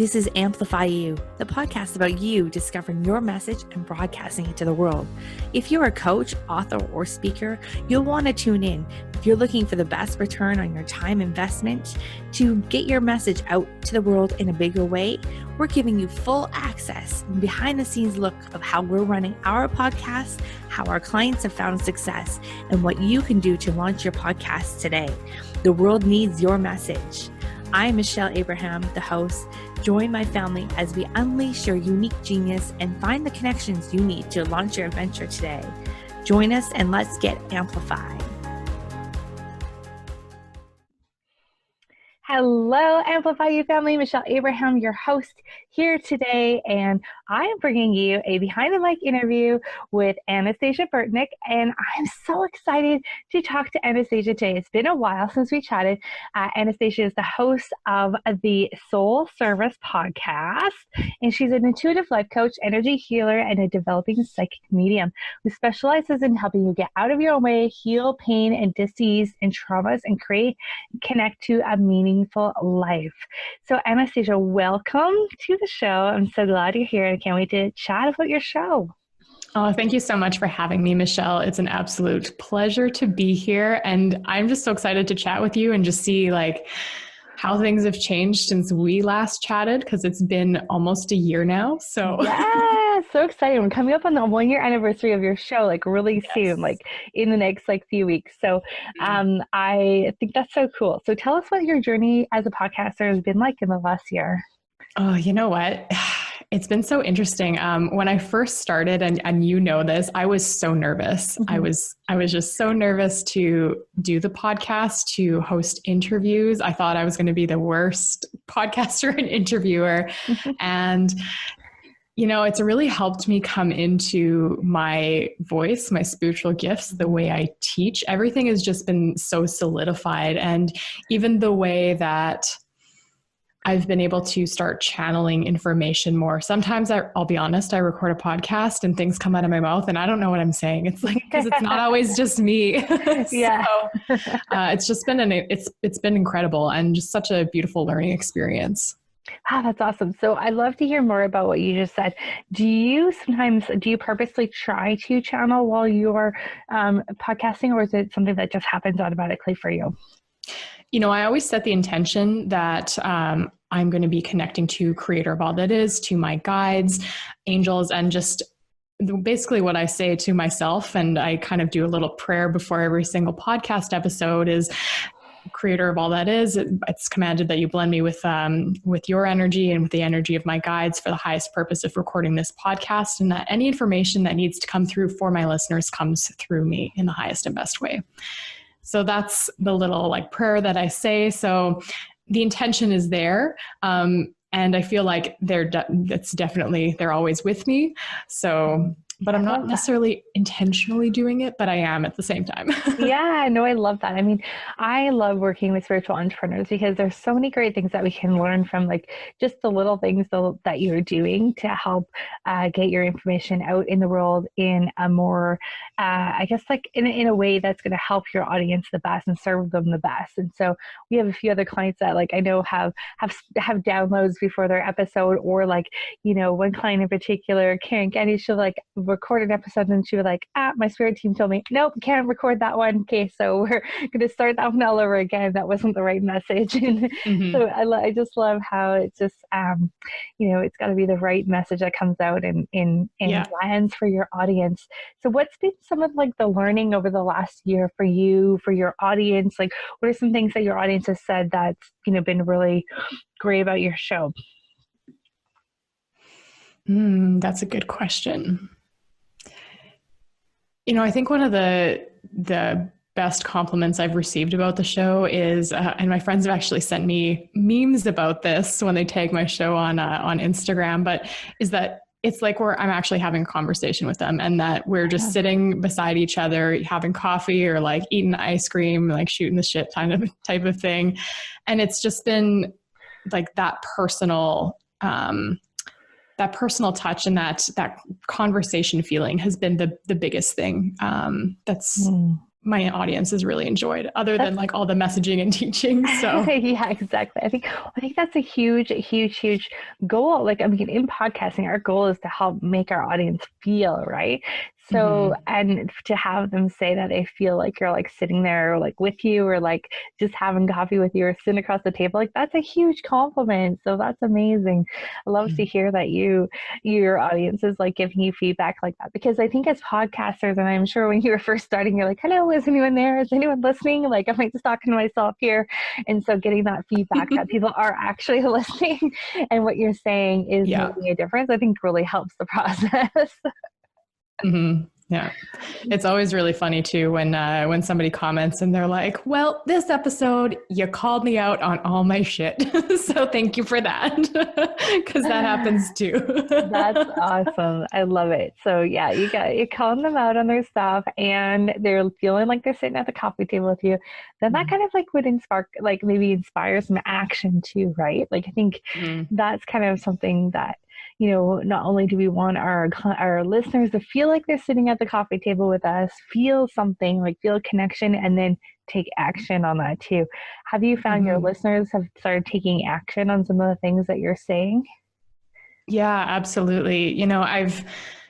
This is Amplify You, the podcast about you discovering your message and broadcasting it to the world. If you're a coach, author, or speaker, you'll want to tune in. If you're looking for the best return on your time investment to get your message out to the world in a bigger way, we're giving you full access and behind the scenes look of how we're running our podcast, how our clients have found success, and what you can do to launch your podcast today. The world needs your message. I'm Michelle Abraham, the host. Join my family as we unleash your unique genius and find the connections you need to launch your adventure today. Join us and let's get amplified. Hello, Amplify You family. Michelle Abraham, your host here today, and I am bringing you a behind the mic interview with Anastasia Burtnick, and I'm so excited to talk to Anastasia today. It's been a while since we chatted. Anastasia is the host of the Soul Service podcast, and she's an intuitive life coach, energy healer, and a developing psychic medium who specializes in helping you get out of your own way, heal pain and disease and traumas, and connect to a meaningful life. So Anastasia, welcome to the show. I'm so glad you're here and I can't wait to chat about your show. Oh, thank you so much for having me, Michelle. It's an absolute pleasure to be here. And I'm just so excited to chat with you and just see how things have changed since we last chatted, because it's been almost a year now. So yeah, so exciting. We're coming up on the 1-year anniversary of your show, really soon, in the next few weeks. So I think that's so cool. So tell us what your journey as a podcaster has been like in the last year. Oh, you know what? It's been so interesting. When I first started, and you know this, I was so nervous. Mm-hmm. I was just so nervous to do the podcast, to host interviews. I thought I was going to be the worst podcaster and interviewer. Mm-hmm. And, it's really helped me come into my voice, my spiritual gifts, the way I teach. Everything has just been so solidified. And even the way that I've been able to start channeling information more. Sometimes I'll be honest, I record a podcast and things come out of my mouth and I don't know what I'm saying. It's because it's not always just me. Yeah. So, it's just been it's been incredible and just such a beautiful learning experience. That's awesome. So I'd love to hear more about what you just said. Do you purposely try to channel while you're podcasting, or is it something that just happens automatically for you? I always set the intention that I'm going to be connecting to Creator of all that is, to my guides, angels, and just basically what I say to myself. And I kind of do a little prayer before every single podcast episode is, Creator of all that is, it's commanded that you blend me with your energy and with the energy of my guides for the highest purpose of recording this podcast, and that any information that needs to come through for my listeners comes through me in the highest and best way. So that's the little prayer that I say. So the intention is there. And I feel like they're always with me. So, but I'm not necessarily intentionally doing it, but I am at the same time. Yeah, no, I love that. I mean, I love working with spiritual entrepreneurs because there's so many great things that we can learn from just the little things that you're doing to help get your information out in the world in a more, in a way that's going to help your audience the best and serve them the best. And so we have a few other clients that I know have downloads before their episode, or one client in particular, Karen Getty, she'll record an episode and she was my spirit team told me, nope, can't record that one. Okay, so we're going to start that one all over again. That wasn't the right message. And so I just love how it's just, it's got to be the right message that comes out and lands for your audience. So what's been some of the learning over the last year for you, for your audience? What are some things that your audience has said that's, been really great about your show? That's a good question. I think one of the best compliments I've received about the show is, and my friends have actually sent me memes about this when they tag my show on Instagram, but is that it's I'm actually having a conversation with them, and that we're just sitting beside each other, having coffee or eating ice cream, shooting the shit type of thing. And it's just been that personal touch and that conversation feeling has been the biggest thing. That's my audience has really enjoyed, other than like all the messaging and teaching. So yeah, exactly. I think that's a huge goal. Like, I mean, in podcasting, our goal is to help make our audience feel, right? So, and to have them say that they feel like you're like sitting there like with you, or like just having coffee with you, or sitting across the table, like that's a huge compliment. So that's amazing. I love to hear that your audience is like giving you feedback like that, because I think as podcasters, and I'm sure when you were first starting, you're like, hello, is anyone there? Is anyone listening? Like, am I just talking to myself here? And so getting that feedback that people are actually listening and what you're saying is making a difference, I think really helps the process. Yeah. It's always really funny too when somebody comments and they're like, well, this episode, you called me out on all my shit. So thank you for that. Because that happens too. That's awesome. I love it. So yeah, you're calling them out on their stuff, and they're feeling like they're sitting at the coffee table with you. Then that kind of like would maybe inspire some action too, right? Like I think that's kind of something that, you know, not only do we want our listeners to feel like they're sitting at the coffee table with us, feel something, like feel a connection, and then take action on that too. Have you found your listeners have started taking action on some of the things that you're saying? Yeah, absolutely. You know,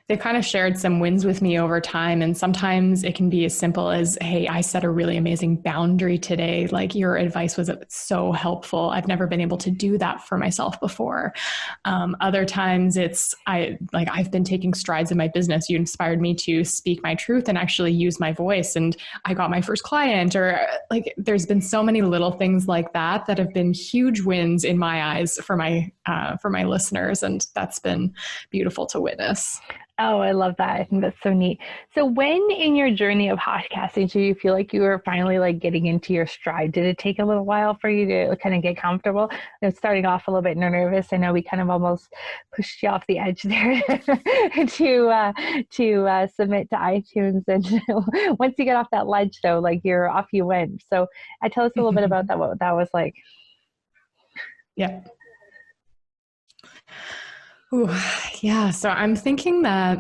they've kind of shared some wins with me over time. And sometimes it can be as simple as, hey, I set a really amazing boundary today. Like your advice was so helpful. I've never been able to do that for myself before. Other times I've been taking strides in my business. You inspired me to speak my truth and actually use my voice, and I got my first client. Or like, there's been so many little things like that that have been huge wins in my eyes for my listeners. And that's been beautiful to witness. Oh, I love that. I think that's so neat. So when in your journey of podcasting, do you feel like you were finally like getting into your stride? Did it take a little while for you to kind of get comfortable? Starting off a little bit nervous. I know we kind of almost pushed you off the edge there to submit to iTunes. And once you get off that ledge though, like you're off you went. So tell us a little bit about that, what that was like. Yeah. Ooh, yeah. So I'm thinking that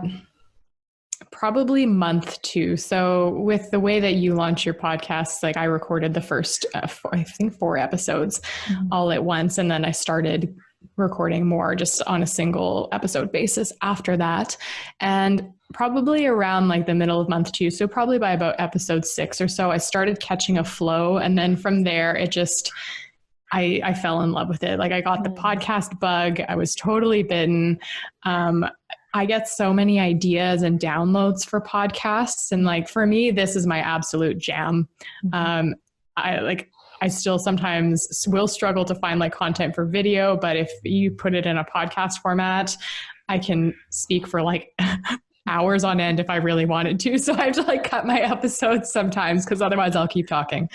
probably month 2. So with the way that you launch your podcast, like I recorded the first, 4 episodes all at once. And then I started recording more just on a single episode basis after that. And probably around like the middle of month 2. So probably by about episode 6 or so, I started catching a flow. And then from there, it just, I fell in love with it. Like I got the podcast bug. I was totally bitten. I get so many ideas and downloads for podcasts. And like, for me, this is my absolute jam. I still sometimes will struggle to find like content for video, but if you put it in a podcast format, I can speak for like hours on end if I really wanted to. So I have to like cut my episodes sometimes, because otherwise I'll keep talking.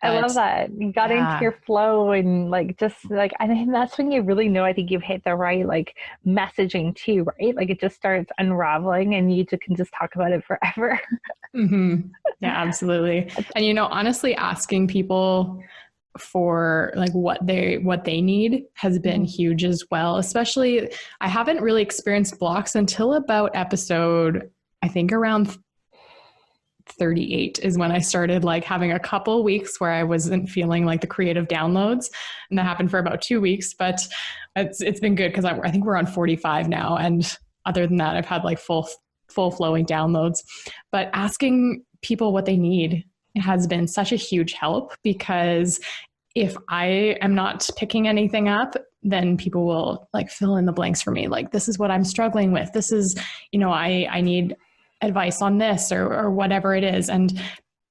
I love that. You got into your flow, and like, just like, I think that's when you really know, I think you've hit the right like messaging too, right? Like it just starts unraveling and you can just talk about it forever. Yeah, absolutely. And, you know, honestly, asking people for like what they need has been huge as well. Especially, I haven't really experienced blocks until about episode, I think around 38 is when I started like having a couple weeks where I wasn't feeling like the creative downloads, and that happened for about 2 weeks, but it's been good because I think we're on 45 now. And other than that, I've had like full flowing downloads. But asking people what they need has been such a huge help, because if I am not picking anything up, then people will like fill in the blanks for me. Like, this is what I'm struggling with. This is, you know, I need advice on this or whatever it is. And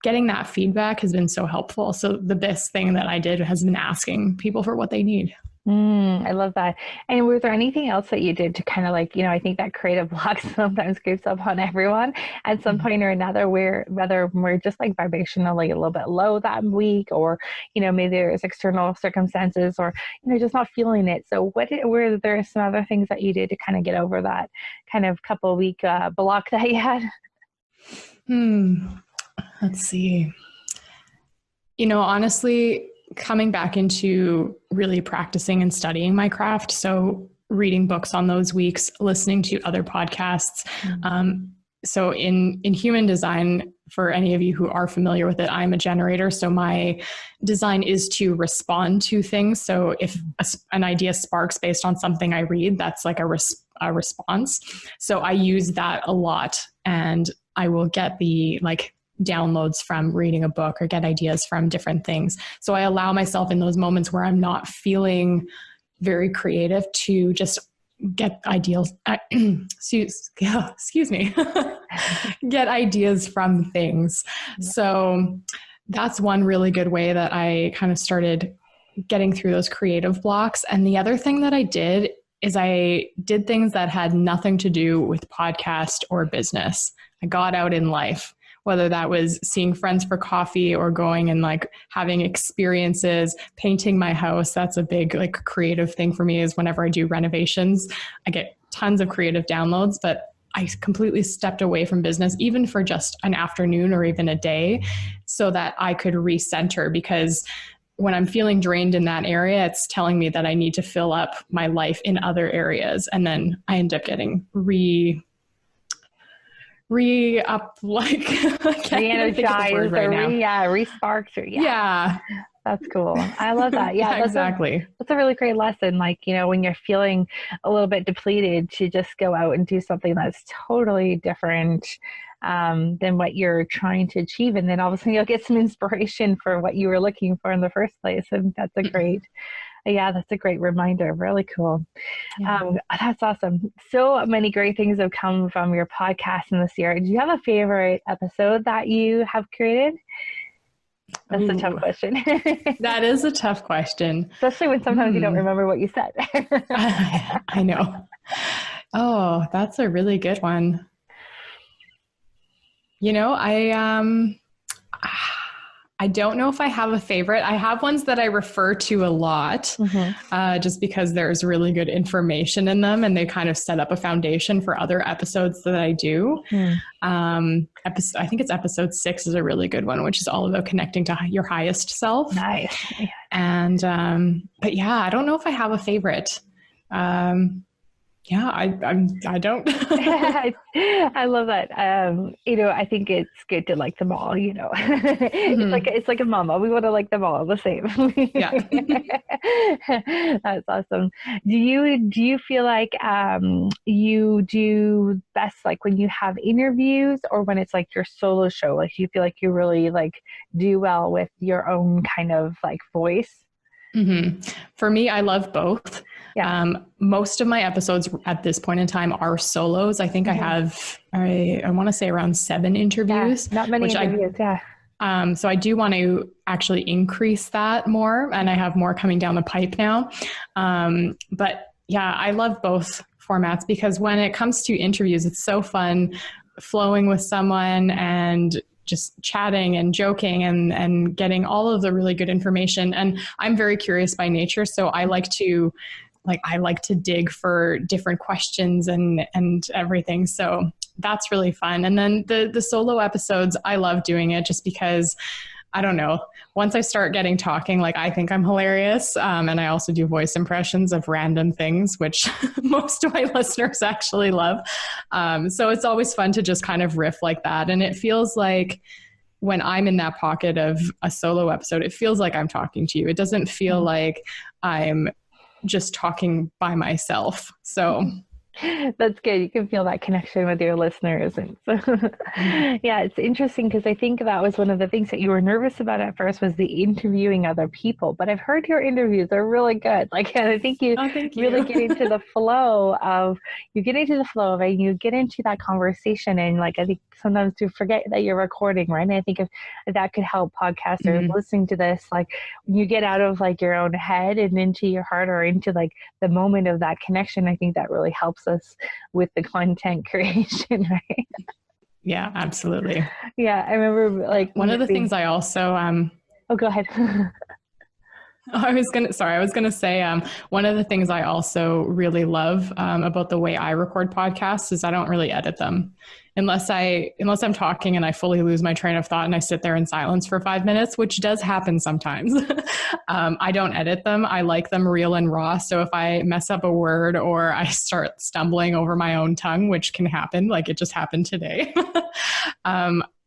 getting that feedback has been so helpful. So the best thing that I did has been asking people for what they need. I love that. And was there anything else that you did to kind of like, you know, I think that creative block sometimes creeps up on everyone at some point or another, where whether we're just like vibrationally a little bit low that week, or, you know, maybe there's external circumstances, or, you know, just not feeling it. So were there some other things that you did to kind of get over that kind of couple week block that you had? Let's see. You know, honestly, coming back into really practicing and studying my craft. So reading books on those weeks, listening to other podcasts, so in human design, for any of you who are familiar with it, I'm a generator. So my design is to respond to things. So if an idea sparks based on something I read, that's like a response. So I use that a lot, and I will get the like downloads from reading a book or get ideas from different things. So I allow myself in those moments where I'm not feeling very creative to just get ideas, excuse me, get ideas from things. So that's one really good way that I kind of started getting through those creative blocks. And the other thing that I did is I did things that had nothing to do with podcast or business. I got out in life, whether that was seeing friends for coffee or going and like having experiences, painting my house. That's a big like creative thing for me, is whenever I do renovations, I get tons of creative downloads, but I completely stepped away from business, even for just an afternoon or even a day, so that I could recenter, because when I'm feeling drained in that area, it's telling me that I need to fill up my life in other areas. And then I end up getting re-up, like re-energized or re-sparked or yeah. That's cool. I love that. Yeah, that's exactly. That's a really great lesson. Like, you know, when you're feeling a little bit depleted, to just go out and do something that's totally different than what you're trying to achieve. And then all of a sudden you'll get some inspiration for what you were looking for in the first place. And that's a great, that's a great reminder. Really cool. Yeah. That's awesome. So many great things have come from your podcast in this year. Do you have a favorite episode that you have created? That's a tough question. That is a tough question. Especially when sometimes you don't remember what you said. I know. Oh, that's a really good one. You know, I don't know if I have a favorite. I have ones that I refer to a lot, just because there's really good information in them, and they kind of set up a foundation for other episodes that I do. I think it's episode 6 is a really good one, which is all about connecting to your highest self. Nice. And, but yeah, I don't know if I have a favorite. Yeah, I don't. I love that. You know, I think it's good to like them all, you know. It's like a mama. We want to like them all the same. Yeah. That's awesome. Do you feel like you do best like when you have interviews, or when it's like your solo show? Like, do you feel like you really like do well with your own kind of like voice? For me, I love both. Yeah. Most of my episodes at this point in time are solos. I think I have, I want to say around 7 interviews. Yeah, not many interviews. So I do want to actually increase that more, and I have more coming down the pipe now. But yeah, I love both formats, because when it comes to interviews, it's so fun flowing with someone and just chatting and joking and getting all of the really good information. And I'm very curious by nature. So I like to dig for different questions and everything. So that's really fun. And then the solo episodes, I love doing it just because, I don't know, once I start getting talking, like, I think I'm hilarious. And I also do voice impressions of random things, which most of my listeners actually love. So it's always fun to just kind of riff like that. And it feels like when I'm in that pocket of a solo episode, it feels like I'm talking to you. It doesn't feel like I'm just talking by myself. So that's good. You can feel that connection with your listeners. And so, yeah, it's interesting, because I think that was one of the things that you were nervous about at first, was the interviewing other people. But I've heard your interviews are really good. Like, and I think you really get into the flow of it, and you get into that conversation. And like, I think sometimes you forget that you're recording, right? And I think if that could help podcasters listening to this, like, when you get out of like your own head and into your heart, or into like the moment of that connection, I think that really helps us with the content creation, right? Yeah, absolutely. Yeah, I remember like one of the things I also oh, go ahead. I was going to say, one of the things I also really love about the way I record podcasts is I don't really edit them. unless I'm talking and I fully lose my train of thought and I sit there in silence for 5 minutes, which does happen sometimes. I don't edit them. I like them real and raw. So if I mess up a word or I start stumbling over my own tongue, which can happen, like it just happened today,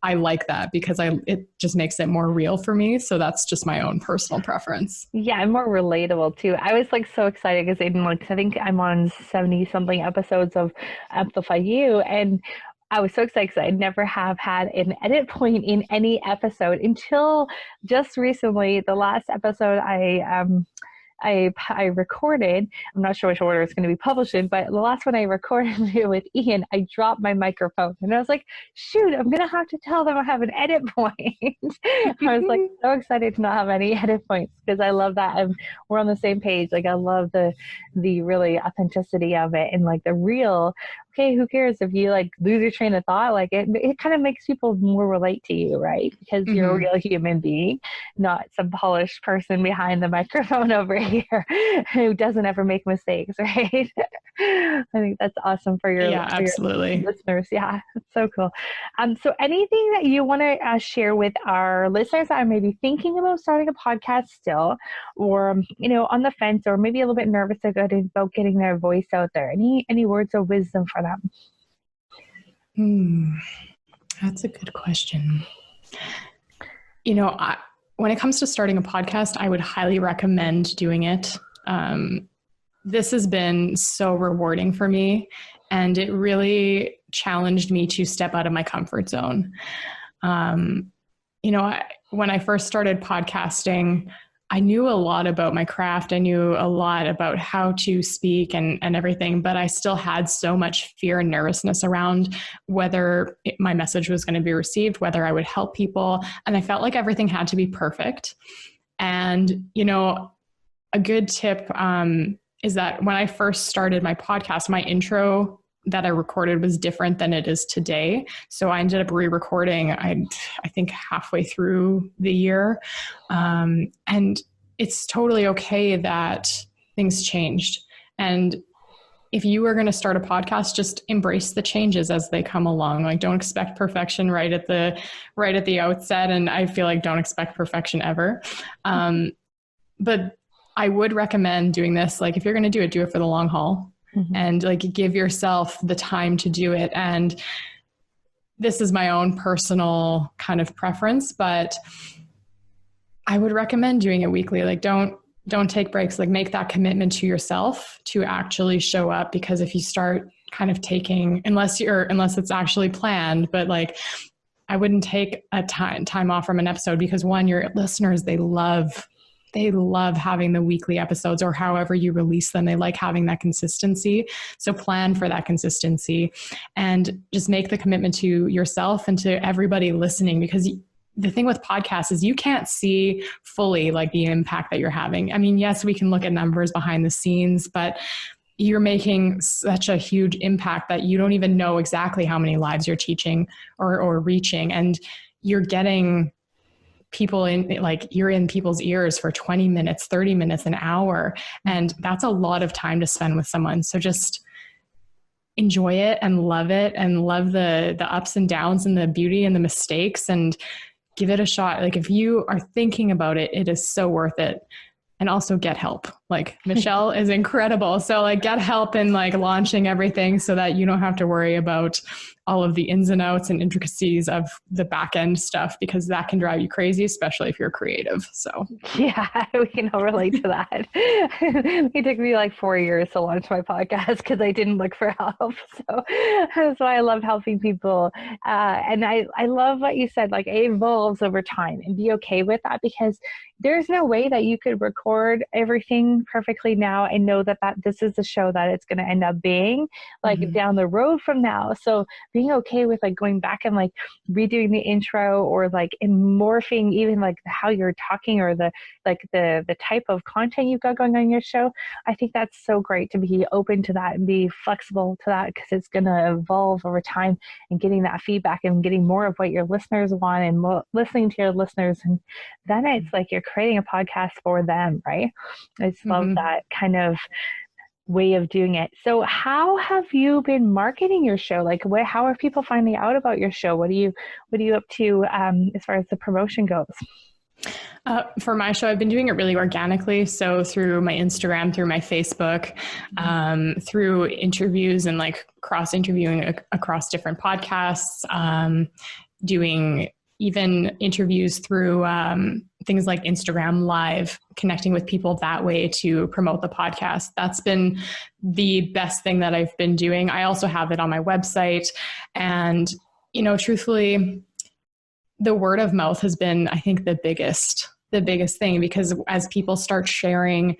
I like that because it just makes it more real for me. So that's just my own personal preference. Yeah, and more relatable too. I was like so excited because I think I'm on 70 something episodes of Amplify You, and I was so excited because I never have had an edit point in any episode until just recently. The last episode I recorded, I'm not sure which order it's going to be published in, but the last one I recorded it with Ian, I dropped my microphone and I was like, shoot, I'm going to have to tell them I have an edit point. I was like so excited to not have any edit points because I love that. And we're on the same page. Like I love the really authenticity of it and like the real, okay, who cares if you like lose your train of thought? Like it kind of makes people more relate to you, right? Because you're a real human being, not some polished person behind the microphone over here who doesn't ever make mistakes, right? I think that's awesome for your, absolutely. your listeners. Yeah, it's so cool. So anything that you want to share with our listeners that are maybe thinking about starting a podcast still, or on the fence, or maybe a little bit nervous about getting their voice out there? Any words of wisdom for them? That's a good question. When it comes to starting a podcast, I would highly recommend doing it. This has been so rewarding for me, and it really challenged me to step out of my comfort zone. When I first started podcasting, I knew a lot about my craft. I knew a lot about how to speak and everything, but I still had so much fear and nervousness around whether my message was going to be received, whether I would help people. And I felt like everything had to be perfect. And, a good tip is that when I first started my podcast, my intro that I recorded was different than it is today. So I ended up re-recording, I think halfway through the year. And it's totally okay that things changed. And if you are going to start a podcast, just embrace the changes as they come along. Like don't expect perfection right at the outset. And I feel like don't expect perfection ever. But I would recommend doing this. Like if you're going to do it for the long haul. And like give yourself the time to do it. And this is my own personal kind of preference, but I would recommend doing it weekly. Like don't take breaks, like make that commitment to yourself to actually show up. Because if you start kind of taking, unless it's actually planned, but like I wouldn't take a time off from an episode because one, your listeners, they love having the weekly episodes or however you release them. They like having that consistency. So plan for that consistency and just make the commitment to yourself and to everybody listening, because the thing with podcasts is you can't see fully like the impact that you're having. I mean, yes, we can look at numbers behind the scenes, but you're making such a huge impact that you don't even know exactly how many lives you're teaching or reaching. And you're getting people you're in people's ears for 20 minutes, 30 minutes, an hour. And that's a lot of time to spend with someone. So just enjoy it and love the ups and downs and the beauty and the mistakes and give it a shot. Like if you are thinking about it, it is so worth it. And also get help. Like Michelle is incredible. So like get help in like launching everything so that you don't have to worry about all of the ins and outs and intricacies of the back end stuff, because that can drive you crazy, especially if you're creative. So yeah, we can all relate to that. It took me like 4 years to launch my podcast because I didn't look for help. So that's why I love helping people. And I love what you said, like it evolves over time, and be okay with that, because there's no way that you could record everything perfectly now and know that this is the show that it's going to end up being like down the road from now. So being okay with like going back and like redoing the intro or like morphing even like how you're talking or the type of content you've got going on your show. I think that's so great to be open to that and be flexible to that, because it's going to evolve over time, and getting that feedback and getting more of what your listeners want and listening to your listeners. And then it's like you're creating a podcast for them, right? I just love that kind of way of doing it. So how have you been marketing your show? Like how are people finding out about your show? What are you up to as far as the promotion goes? For my show, I've been doing it really organically. So through my Instagram, through my Facebook, through interviews and like cross interviewing across different podcasts, doing even interviews through things like Instagram Live, connecting with people that way to promote the podcast. That's been the best thing that I've been doing. I also have it on my website. And, you know, truthfully, the word of mouth has been, I think, the biggest thing, because as people start sharing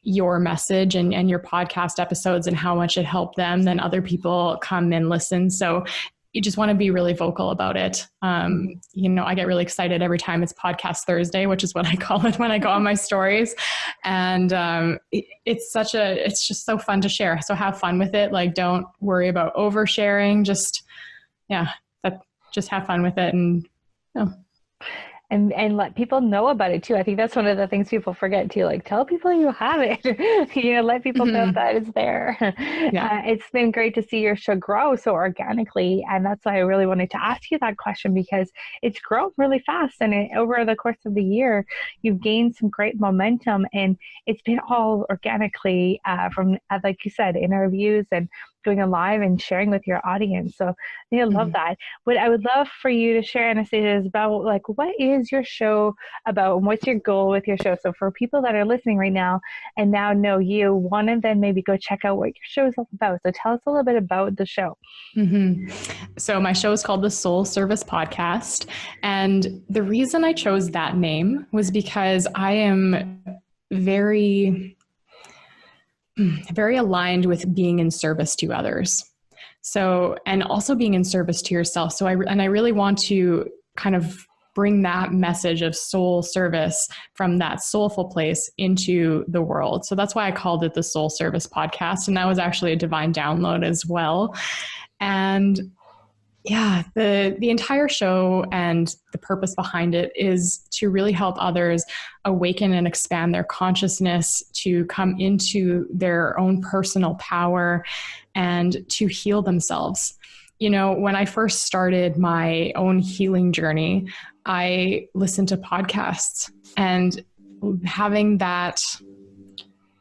your message and your podcast episodes and how much it helped them, then other people come and listen. So you just want to be really vocal about it. You know, I get really excited every time it's Podcast Thursday, which is what I call it when I go on my stories. And it's just so fun to share. So have fun with it. Like, don't worry about oversharing. Just have fun with it. And And let people know about it too. I think that's one of the things people forget too. Like, tell people you have it. Let people know that it's there. Yeah. It's been great to see your show grow so organically, and that's why I really wanted to ask you that question, because it's grown really fast, and over the course of the year, you've gained some great momentum, and it's been all organically from, like you said, interviews and going live and sharing with your audience. So I love that. What I would love for you to share, Anastasia, is about like, what is your show about and what's your goal with your show? So for people that are listening right now and now know you, one of them maybe go check out what your show is all about. So tell us a little bit about the show. So my show is called the Soul Service Podcast. And the reason I chose that name was because I am very aligned with being in service to others. So, and also being in service to yourself. So I really want to kind of bring that message of soul service from that soulful place into the world. So that's why I called it the Soul Service Podcast. And that was actually a divine download as well. And yeah, the entire show and the purpose behind it is to really help others awaken and expand their consciousness, to come into their own personal power and to heal themselves. You know, when I first started my own healing journey, I listened to podcasts, and having that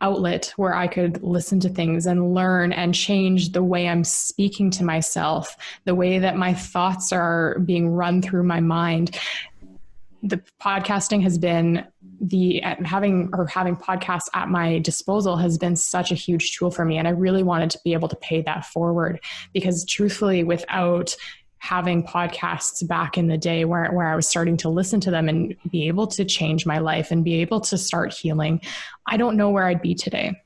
outlet where I could listen to things and learn and change the way I'm speaking to myself, the way that my thoughts are being run through my mind. The podcasting has been having podcasts at my disposal has been such a huge tool for me. And I really wanted to be able to pay that forward, because truthfully, without having podcasts back in the day where I was starting to listen to them and be able to change my life and be able to start healing, I don't know where I'd be today,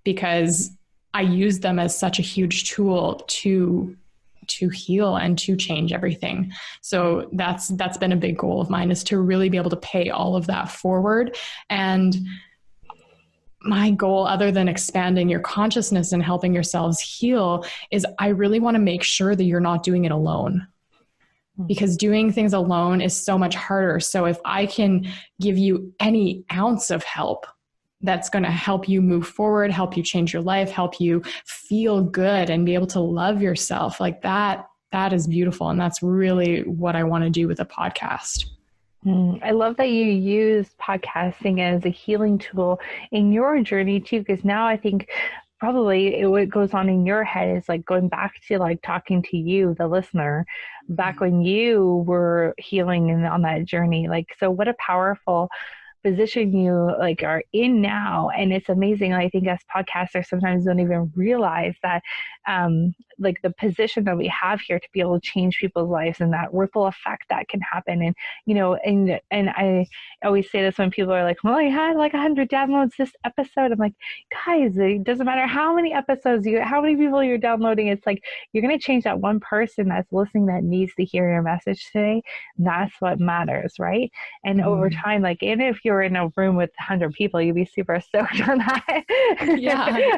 because I use them as such a huge tool to heal and to change everything. So that's been a big goal of mine, is to really be able to pay all of that forward. And my goal, other than expanding your consciousness and helping yourselves heal, is I really want to make sure that you're not doing it alone, because doing things alone is so much harder. So if I can give you any ounce of help that's going to help you move forward, help you change your life, help you feel good and be able to love yourself, like that is beautiful. And that's really what I want to do with a podcast. I love that you use podcasting as a healing tool in your journey too, because now I think probably what goes on in your head is like going back to like talking to you, the listener, back when you were healing and on that journey. Like, so what a powerful position you like are in now. And it's amazing. I think as podcasters sometimes don't even realize that like the position that we have here to be able to change people's lives and that ripple effect that can happen. And, you know, and I always say this when people are like, well, I had like 100 downloads this episode. I'm like, guys, it doesn't matter how many episodes how many people you're downloading. It's like, you're going to change that one person that's listening that needs to hear your message today. That's what matters. Right. And over time, like, and if you're in a room with 100 people, you'd be super stoked on that. Yeah.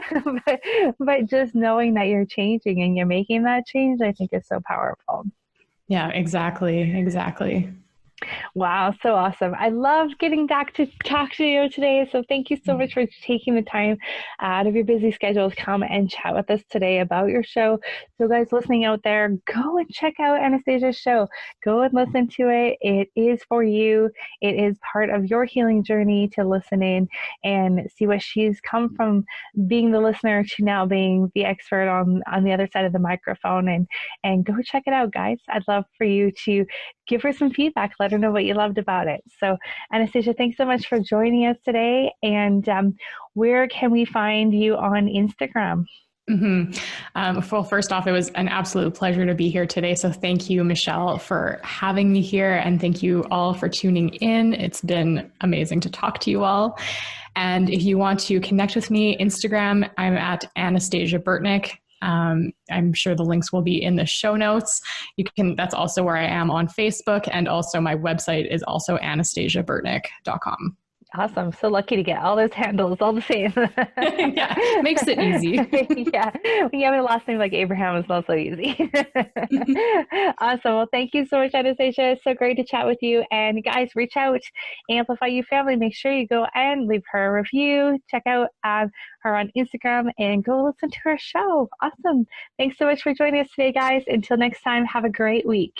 but just knowing that you're changing and you're making that change, I think is so powerful. Yeah, exactly. Wow, so awesome. I love getting back to talk to you today. So thank you so much for taking the time out of your busy schedule to come and chat with us today about your show. So guys listening out there, go and check out Anastasia's show. Go and listen to it. It is for you. It is part of your healing journey to listen in and see what she's come from being the listener to now being the expert on the other side of the microphone, and go check it out, guys. I'd love for you to give her some feedback. Let her know what you loved about it. So, Anastasia, thanks so much for joining us today. And where can we find you on Instagram? Well, first off, it was an absolute pleasure to be here today. So thank you, Michelle, for having me here. And thank you all for tuning in. It's been amazing to talk to you all. And if you want to connect with me, Instagram, I'm at Anastasia Burtnick. I'm sure the links will be in the show notes. That's also where I am on Facebook. And also my website is also anastasiaburtnick.com. Awesome. So lucky to get all those handles all the same. Yeah, makes it easy. Yeah. When you have a last name like Abraham, it's not so easy. Awesome. Well, thank you so much, Anastasia. It's so great to chat with you. And guys, reach out, Amplify You Family. Make sure you go and leave her a review. Check out her on Instagram and go listen to her show. Awesome. Thanks so much for joining us today, guys. Until next time, have a great week.